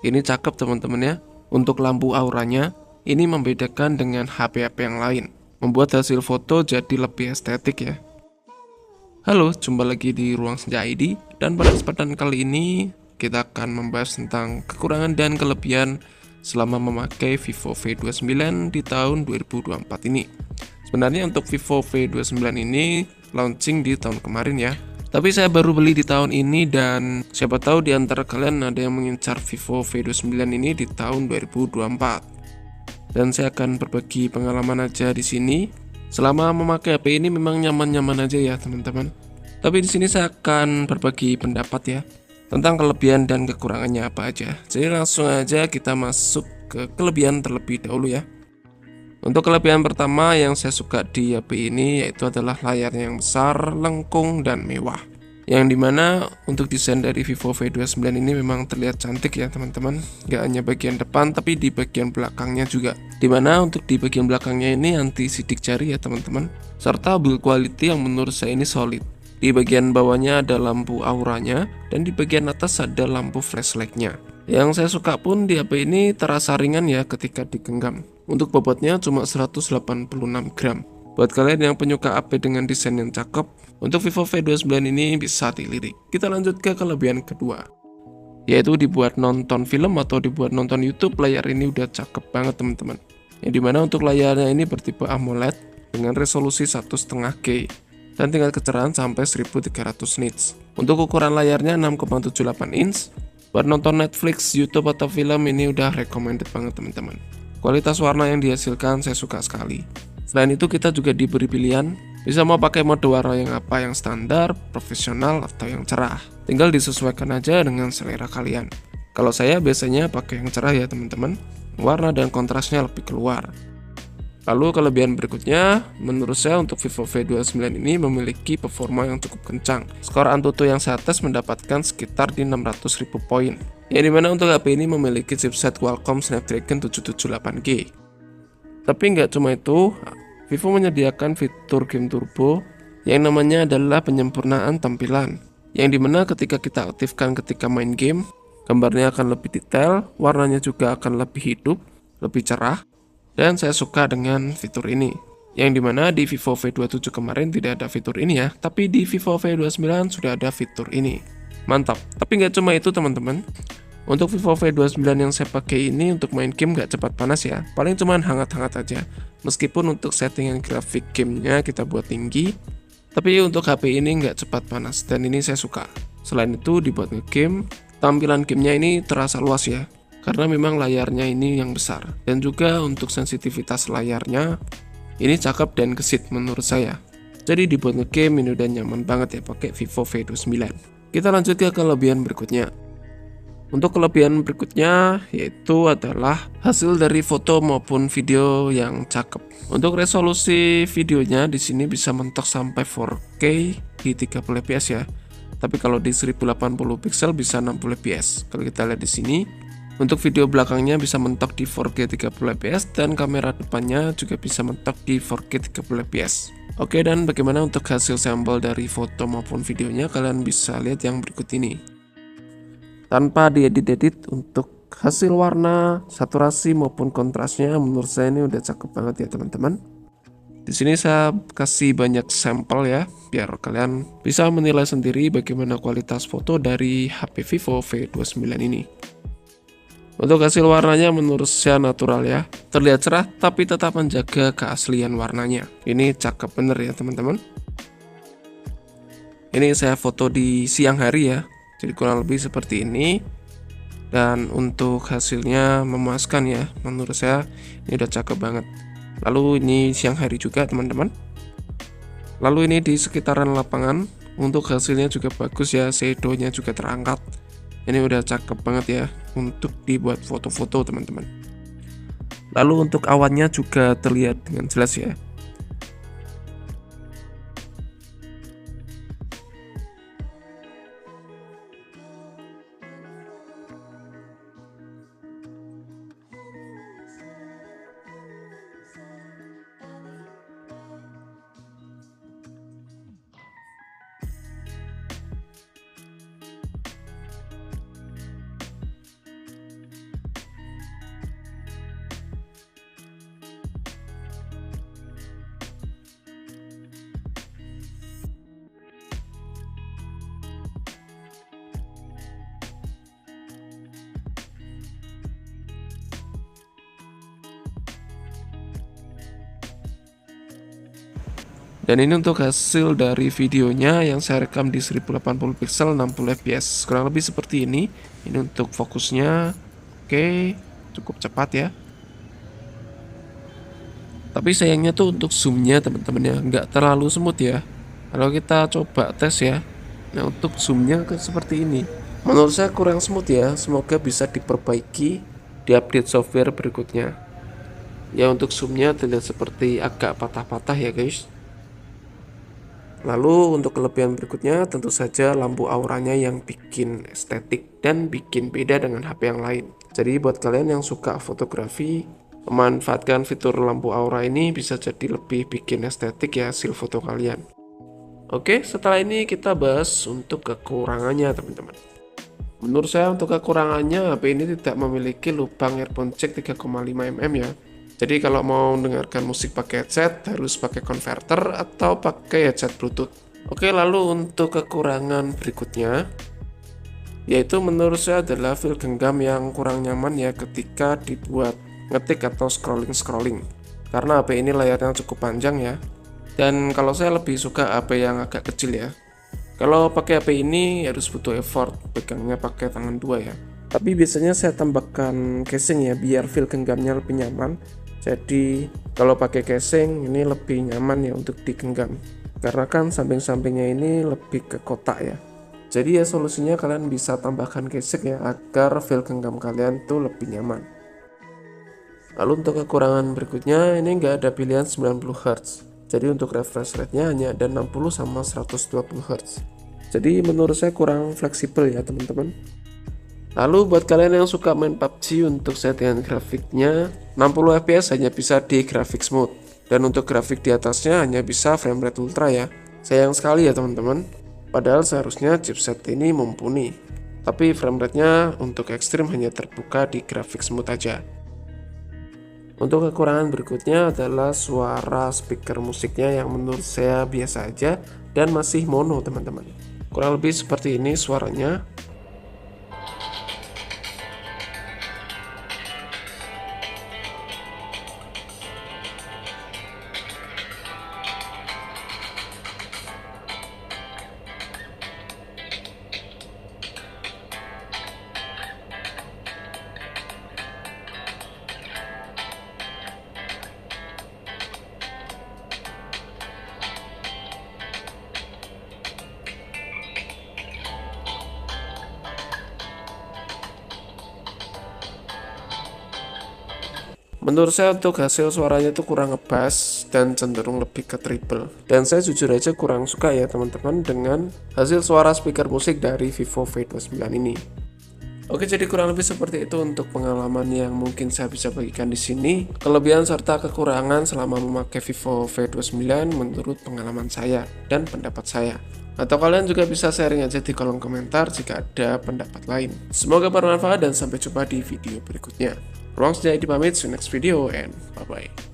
Ini cakep teman-teman ya. Untuk lampu auranya, ini membedakan dengan HP-HP yang lain, membuat hasil foto jadi lebih estetik ya. Halo, jumpa lagi di Ruang Senja ID, dan pada kesempatan kali ini kita akan membahas tentang kekurangan dan kelebihan selama memakai Vivo V29 di tahun 2024 ini. Sebenarnya untuk Vivo V29 ini launching di tahun kemarin ya, tapi saya baru beli di tahun ini, dan siapa tahu di antara kalian ada yang mengincar Vivo V29 ini di tahun 2024. Dan saya akan berbagi pengalaman aja di sini. Selama memakai HP ini memang nyaman-nyaman aja ya teman-teman. Tapi di sini saya akan berbagi pendapat ya tentang kelebihan dan kekurangannya apa aja. Jadi langsung aja kita masuk ke kelebihan terlebih dahulu ya. Untuk kelebihan pertama yang saya suka di HP ini yaitu adalah layarnya yang besar, lengkung, dan mewah. Yang dimana untuk desain dari Vivo V29 ini memang terlihat cantik ya teman-teman. Gak hanya bagian depan tapi di bagian belakangnya juga. Dimana untuk di bagian belakangnya ini anti sidik jari ya teman-teman. Serta build quality yang menurut saya ini solid. Di bagian bawahnya ada lampu auranya, dan di bagian atas ada lampu flashlightnya. Yang saya suka pun di HP ini terasa ringan ya ketika digenggam. Untuk bobotnya cuma 186 gram. Buat kalian yang penyuka HP dengan desain yang cakep, untuk Vivo V29 ini bisa dilirik. Kita lanjut ke kelebihan kedua, yaitu dibuat nonton film atau dibuat nonton YouTube, layar ini udah cakep banget teman-teman. Yang dimana untuk layarnya ini bertipe AMOLED dengan resolusi 1,5K dan tingkat kecerahan sampai 1300 nits. Untuk ukuran layarnya 6,78 inch. Buat nonton Netflix, YouTube, atau film ini udah recommended banget teman-teman. Kualitas warna yang dihasilkan saya suka sekali. Selain itu kita juga diberi pilihan, bisa mau pakai mode warna yang apa, yang standar, profesional, atau yang cerah. Tinggal disesuaikan aja dengan selera kalian. Kalau saya biasanya pakai yang cerah ya teman-teman, warna dan kontrasnya lebih keluar. Lalu kelebihan berikutnya, menurut saya untuk Vivo V29 ini memiliki performa yang cukup kencang. Skor Antutu yang saya tes mendapatkan sekitar di 600.000 poin. Yang dimana untuk HP ini memiliki chipset Qualcomm Snapdragon 778G. Tapi nggak cuma itu, Vivo menyediakan fitur game turbo yang namanya adalah penyempurnaan tampilan. Yang dimana ketika kita aktifkan ketika main game, gambarnya akan lebih detail, warnanya juga akan lebih hidup, lebih cerah. Dan saya suka dengan fitur ini. Yang dimana di Vivo V27 kemarin tidak ada fitur ini ya, tapi di Vivo V29 sudah ada fitur ini. Mantap. Tapi nggak cuma itu teman-teman. Untuk Vivo V29 yang saya pakai ini untuk main game nggak cepat panas ya, paling cuman hangat-hangat aja. Meskipun untuk settingan grafik gamenya kita buat tinggi, tapi untuk HP ini nggak cepat panas, dan ini saya suka. Selain itu dibuat ngegame, tampilan gamenya ini terasa luas ya, karena memang layarnya ini yang besar. Dan juga untuk sensitivitas layarnya ini cakep dan gesit menurut saya. Jadi dibuat ngegame ini udah nyaman banget ya pakai Vivo V29. Kita lanjut ke kelebihan berikutnya. Untuk kelebihan berikutnya yaitu adalah hasil dari foto maupun video yang cakep. Untuk resolusi videonya di sini bisa mentok sampai 4K di 30 fps ya. Tapi kalau di 1080 pixel bisa 60 fps. Kalau kita lihat di sini, untuk video belakangnya bisa mentok di 4K 30 fps, dan kamera depannya juga bisa mentok di 4K 30 fps. Oke, dan bagaimana untuk hasil sampel dari foto maupun videonya, kalian bisa lihat yang berikut ini. Tanpa diedit-edit, untuk hasil warna, saturasi maupun kontrasnya menurut saya ini udah cakep banget ya teman-teman. Di sini saya kasih banyak sampel ya, biar kalian bisa menilai sendiri bagaimana kualitas foto dari HP Vivo V29 ini. Untuk hasil warnanya menurut saya natural ya, terlihat cerah tapi tetap menjaga keaslian warnanya. Ini cakep bener ya teman-teman. Ini saya foto di siang hari ya, jadi kurang lebih seperti ini. Dan untuk hasilnya memuaskan ya, menurut saya ini udah cakep banget. Lalu ini siang hari juga teman-teman. Lalu ini di sekitaran lapangan, untuk hasilnya juga bagus ya, shadownya juga terangkat. Ini udah cakep banget ya untuk dibuat foto-foto teman-teman. Lalu untuk awannya juga terlihat dengan jelas ya. Dan ini untuk hasil dari videonya yang saya rekam di 1080 pixel 60 fps. Kurang lebih seperti ini. Ini untuk fokusnya. Oke, cukup cepat ya. Tapi sayangnya tuh untuk zoomnya teman-teman ya, nggak terlalu smooth ya. Kalau kita coba tes ya. Nah untuk zoomnya seperti ini. Menurut saya kurang smooth ya. Semoga bisa diperbaiki di update software berikutnya. Ya untuk zoomnya terlihat seperti agak patah-patah ya guys. Lalu untuk kelebihan berikutnya tentu saja lampu auranya yang bikin estetik dan bikin beda dengan HP yang lain. Jadi buat kalian yang suka fotografi, memanfaatkan fitur lampu aura ini bisa jadi lebih bikin estetik ya hasil foto kalian. Oke, setelah ini kita bahas untuk kekurangannya teman-teman. Menurut saya untuk kekurangannya HP ini tidak memiliki lubang earphone jack 3,5 mm ya. Jadi kalau mau mendengarkan musik pakai headset harus pakai converter atau pakai headset Bluetooth. Oke, lalu untuk kekurangan berikutnya yaitu menurut saya adalah feel genggam yang kurang nyaman ya ketika dibuat ngetik atau scrolling. Karena HP ini layarnya cukup panjang ya. Dan kalau saya lebih suka HP yang agak kecil ya. Kalau pakai HP ini harus butuh effort, pegangnya pakai tangan dua ya. Tapi biasanya saya tambahkan casing ya biar feel genggamnya lebih nyaman. Jadi kalau pakai casing ini lebih nyaman ya untuk digenggam. Karena kan samping-sampingnya ini lebih ke kotak ya. Jadi ya solusinya kalian bisa tambahkan casing ya agar feel genggam kalian tuh lebih nyaman. Lalu untuk kekurangan berikutnya ini nggak ada pilihan 90 Hz. Jadi untuk refresh rate-nya hanya ada 60 sama 120 Hz. Jadi menurut saya kurang fleksibel ya teman-teman. Lalu buat kalian yang suka main PUBG untuk settingan grafiknya 60 fps hanya bisa di graphics mode. Dan untuk grafik di atasnya hanya bisa frame rate ultra ya. Sayang sekali ya teman-teman. Padahal seharusnya chipset ini mumpuni. Tapi frame rate-nya untuk ekstrim hanya terbuka di graphics mode aja. Untuk kekurangan berikutnya adalah suara speaker musiknya yang menurut saya biasa aja dan masih mono teman-teman. Kurang lebih seperti ini suaranya. Menurut saya untuk hasil suaranya itu kurang ngebass dan cenderung lebih ke treble. Dan saya jujur aja kurang suka ya teman-teman dengan hasil suara speaker musik dari Vivo V29 ini. Oke, jadi kurang lebih seperti itu untuk pengalaman yang mungkin saya bisa bagikan di sini. Kelebihan serta kekurangan selama memakai Vivo V29 menurut pengalaman saya dan pendapat saya. Atau kalian juga bisa sharing aja di kolom komentar jika ada pendapat lain. Semoga bermanfaat dan sampai jumpa di video berikutnya. Ruang Senja ID pamit, see you next video and bye-bye.